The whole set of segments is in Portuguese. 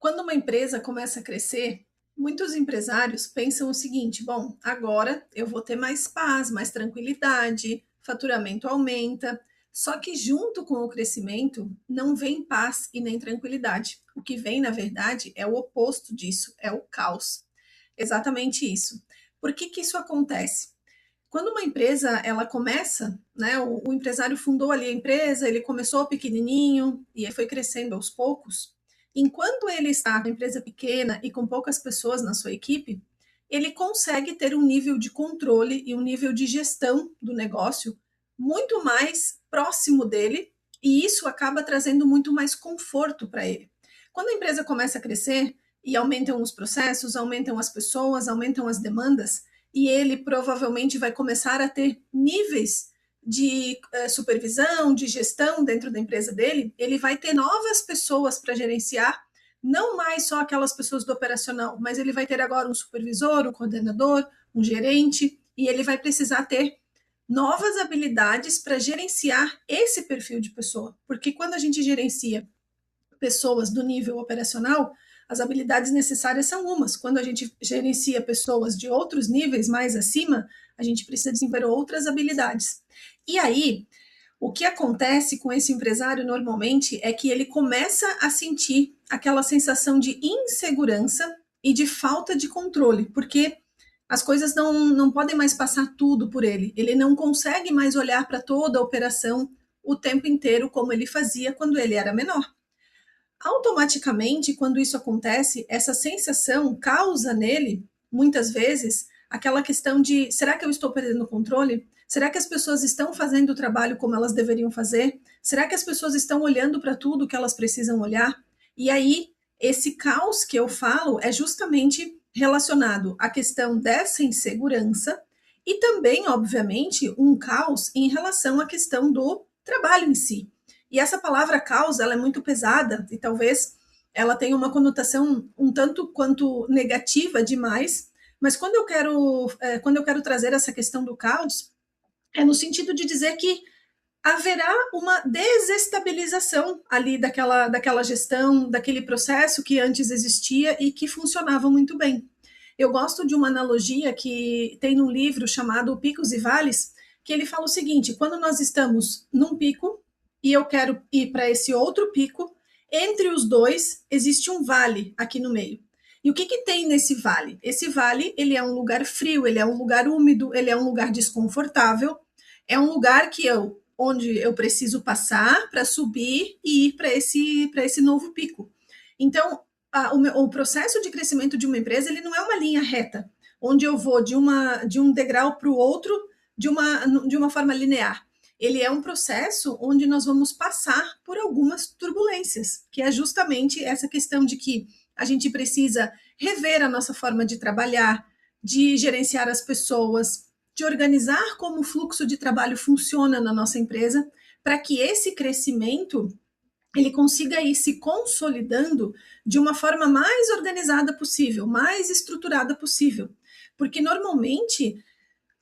Quando uma empresa começa a crescer, muitos empresários pensam o seguinte: bom, agora eu vou ter mais paz, mais tranquilidade, faturamento aumenta. Só que junto com o crescimento não vem paz e nem tranquilidade. O que vem, na verdade, é o oposto disso, é o caos. Exatamente isso. Por que que isso acontece? Quando uma empresa ela começa, né, o empresário fundou ali a empresa, ele começou pequenininho e aí foi crescendo aos poucos. Enquanto ele está com a empresa pequena e com poucas pessoas na sua equipe, ele consegue ter um nível de controle e um nível de gestão do negócio muito mais próximo dele, e isso acaba trazendo muito mais conforto para ele. Quando a empresa começa a crescer e aumentam os processos, aumentam as pessoas, aumentam as demandas, e ele provavelmente vai começar a ter níveis de supervisão, de gestão dentro da empresa dele, ele vai ter novas pessoas para gerenciar, não mais só aquelas pessoas do operacional, mas ele vai ter agora um supervisor, um coordenador, um gerente, e ele vai precisar ter novas habilidades para gerenciar esse perfil de pessoa, porque quando a gente gerencia pessoas do nível operacional, as habilidades necessárias são umas. Quando a gente gerencia pessoas de outros níveis mais acima, a gente precisa desenvolver outras habilidades. E aí, o que acontece com esse empresário normalmente é que ele começa a sentir aquela sensação de insegurança e de falta de controle, porque as coisas não podem mais passar tudo por ele. Ele não consegue mais olhar para toda a operação o tempo inteiro como ele fazia quando ele era menor. Automaticamente, quando isso acontece, essa sensação causa nele, muitas vezes, aquela questão de: será que eu estou perdendo o controle? Será que as pessoas estão fazendo o trabalho como elas deveriam fazer? Será que as pessoas estão olhando para tudo que elas precisam olhar? E aí, esse caos que eu falo é justamente relacionado à questão dessa insegurança e também, obviamente, um caos em relação à questão do trabalho em si. E essa palavra causa, ela é muito pesada e talvez ela tenha uma conotação um tanto quanto negativa demais, mas quando eu quero trazer essa questão do caos, é no sentido de dizer que haverá uma desestabilização ali daquela gestão, daquele processo que antes existia e que funcionava muito bem. Eu gosto de uma analogia que tem num livro chamado Picos e Vales, que ele fala o seguinte: quando nós estamos num pico e eu quero ir para esse outro pico, entre os dois existe um vale aqui no meio. E o que, que tem nesse vale? Esse vale, ele é um lugar frio, ele é um lugar úmido, ele é um lugar desconfortável, é um lugar onde eu preciso passar para subir e ir para esse novo pico. Então, o processo de crescimento de uma empresa, ele não é uma linha reta, onde eu vou de um degrau para o outro de uma forma linear. Ele é um processo onde nós vamos passar por algumas turbulências, que é justamente essa questão de que a gente precisa rever a nossa forma de trabalhar, de gerenciar as pessoas, de organizar como o fluxo de trabalho funciona na nossa empresa, para que esse crescimento ele consiga ir se consolidando de uma forma mais organizada possível, mais estruturada possível. Porque normalmente,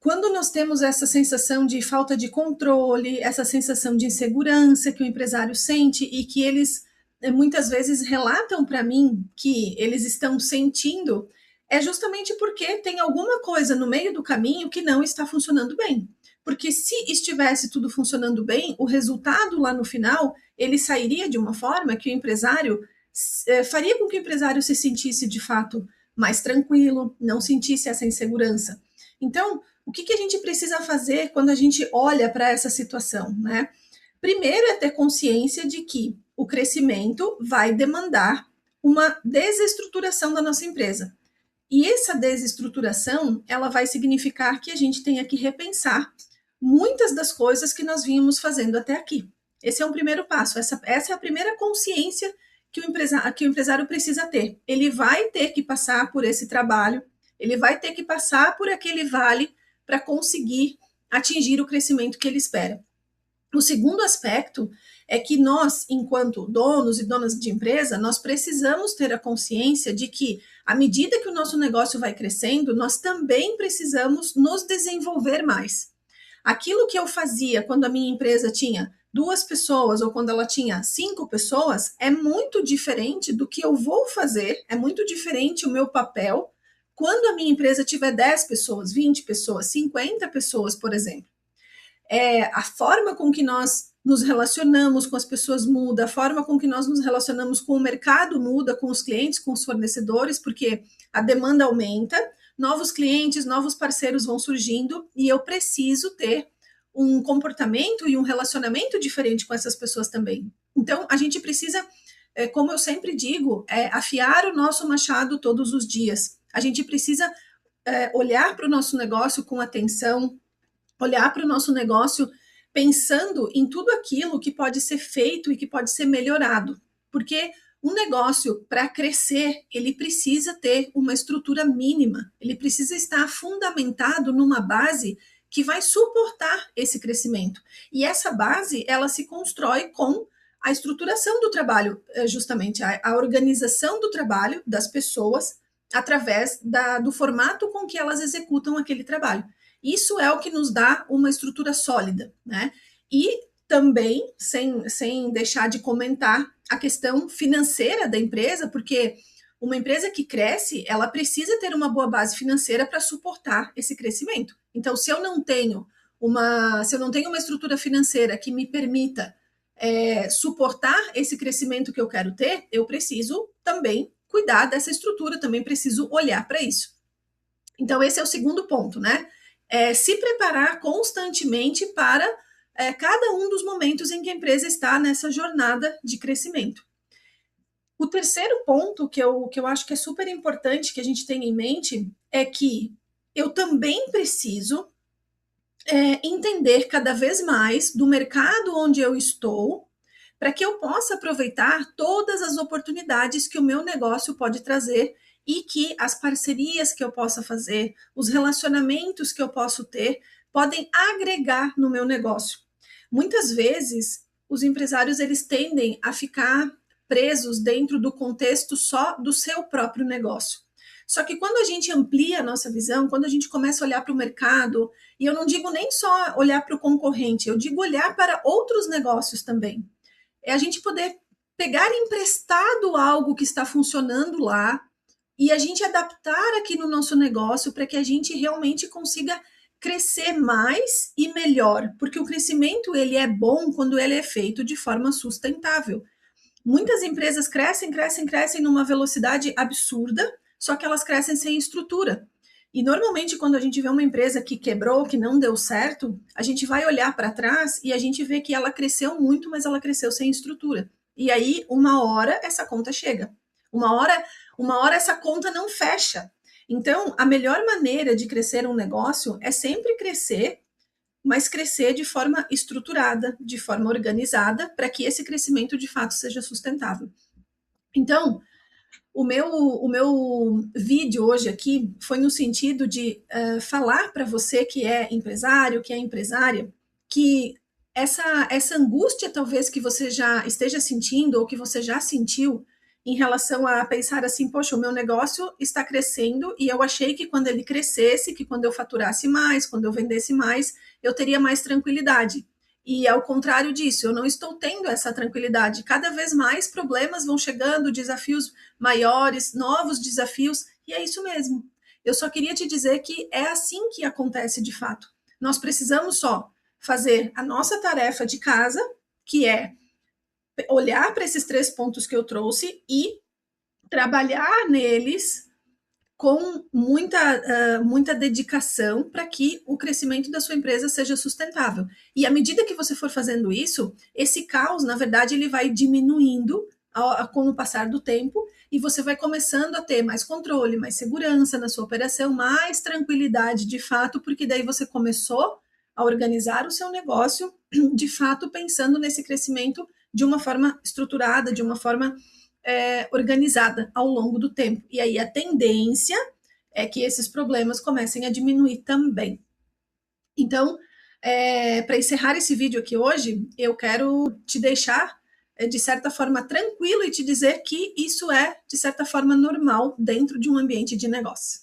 quando nós temos essa sensação de falta de controle, essa sensação de insegurança que o empresário sente e que eles muitas vezes relatam para mim que eles estão sentindo, é justamente porque tem alguma coisa no meio do caminho que não está funcionando bem. Porque se estivesse tudo funcionando bem, o resultado lá no final, ele sairia de uma forma que o empresário faria com que o empresário se sentisse de fato mais tranquilo, não sentisse essa insegurança. Então, o que, que a gente precisa fazer quando a gente olha para essa situação, né? Primeiro é ter consciência de que o crescimento vai demandar uma desestruturação da nossa empresa. E essa desestruturação, ela vai significar que a gente tenha que repensar muitas das coisas que nós vínhamos fazendo até aqui. Esse é um primeiro passo, essa é a primeira consciência que o empresário precisa ter. Ele vai ter que passar por esse trabalho, ele vai ter que passar por aquele vale para conseguir atingir o crescimento que ele espera. O segundo aspecto é que nós, enquanto donos e donas de empresa, nós precisamos ter a consciência de que, à medida que o nosso negócio vai crescendo, nós também precisamos nos desenvolver mais. Aquilo que eu fazia quando a minha empresa tinha 2 pessoas ou quando ela tinha 5 pessoas, é muito diferente do que eu vou fazer, é muito diferente o meu papel quando a minha empresa tiver 10 pessoas, 20 pessoas, 50 pessoas, por exemplo. A forma com que nós nos relacionamos com as pessoas muda, a forma com que nós nos relacionamos com o mercado muda, com os clientes, com os fornecedores, porque a demanda aumenta, novos clientes, novos parceiros vão surgindo e eu preciso ter um comportamento e um relacionamento diferente com essas pessoas também. Então, a gente precisa, como eu sempre digo, afiar o nosso machado todos os dias. A gente precisa olhar para o nosso negócio com atenção, olhar para o nosso negócio pensando em tudo aquilo que pode ser feito e que pode ser melhorado. Porque um negócio, para crescer, ele precisa ter uma estrutura mínima, ele precisa estar fundamentado numa base que vai suportar esse crescimento. E essa base, ela se constrói com a estruturação do trabalho, justamente a organização do trabalho das pessoas através do formato com que elas executam aquele trabalho. Isso é o que nos dá uma estrutura sólida, né? E também, sem deixar de comentar, a questão financeira da empresa, porque uma empresa que cresce, ela precisa ter uma boa base financeira para suportar esse crescimento. Então, se eu não tenho uma estrutura financeira que me permita suportar esse crescimento que eu quero ter, eu preciso também cuidar dessa estrutura, também preciso olhar para isso. Então, esse é o segundo ponto, né? Se preparar constantemente para cada um dos momentos em que a empresa está nessa jornada de crescimento. O terceiro ponto que eu acho que é super importante que a gente tenha em mente é que eu também preciso entender cada vez mais do mercado onde eu estou, para que eu possa aproveitar todas as oportunidades que o meu negócio pode trazer e que as parcerias que eu possa fazer, os relacionamentos que eu posso ter, podem agregar no meu negócio. Muitas vezes, os empresários eles tendem a ficar presos dentro do contexto só do seu próprio negócio. Só que quando a gente amplia a nossa visão, quando a gente começa a olhar para o mercado, e eu não digo nem só olhar para o concorrente, eu digo olhar para outros negócios também. É a gente poder pegar emprestado algo que está funcionando lá e a gente adaptar aqui no nosso negócio para que a gente realmente consiga crescer mais e melhor, porque o crescimento ele é bom quando ele é feito de forma sustentável. Muitas empresas crescem numa velocidade absurda, só que elas crescem sem estrutura. E normalmente quando a gente vê uma empresa que quebrou, que não deu certo, a gente vai olhar para trás e a gente vê que ela cresceu muito, mas ela cresceu sem estrutura. E aí, uma hora essa conta chega. Uma hora essa conta não fecha. Então, a melhor maneira de crescer um negócio é sempre crescer, mas crescer de forma estruturada, de forma organizada, para que esse crescimento de fato seja sustentável. Então, o meu vídeo hoje aqui foi no sentido de falar para você que é empresário, que é empresária, que essa angústia talvez que você já esteja sentindo ou que você já sentiu em relação a pensar assim, poxa, o meu negócio está crescendo e eu achei que quando ele crescesse, que quando eu faturasse mais, quando eu vendesse mais, eu teria mais tranquilidade. E ao contrário disso, eu não estou tendo essa tranquilidade. Cada vez mais problemas vão chegando, desafios maiores, novos desafios, e é isso mesmo. Eu só queria te dizer que é assim que acontece de fato. Nós precisamos só fazer a nossa tarefa de casa, que é olhar para esses 3 pontos que eu trouxe e trabalhar neles com muita dedicação para que o crescimento da sua empresa seja sustentável. E à medida que você for fazendo isso, esse caos, na verdade, ele vai diminuindo com o passar do tempo e você vai começando a ter mais controle, mais segurança na sua operação, mais tranquilidade de fato, porque daí você começou a organizar o seu negócio de fato pensando nesse crescimento de uma forma estruturada, de uma forma organizada ao longo do tempo. E aí a tendência é que esses problemas comecem a diminuir também. Então, para encerrar esse vídeo aqui hoje, eu quero te deixar, de certa forma, tranquilo e te dizer que isso é, de certa forma, normal dentro de um ambiente de negócio.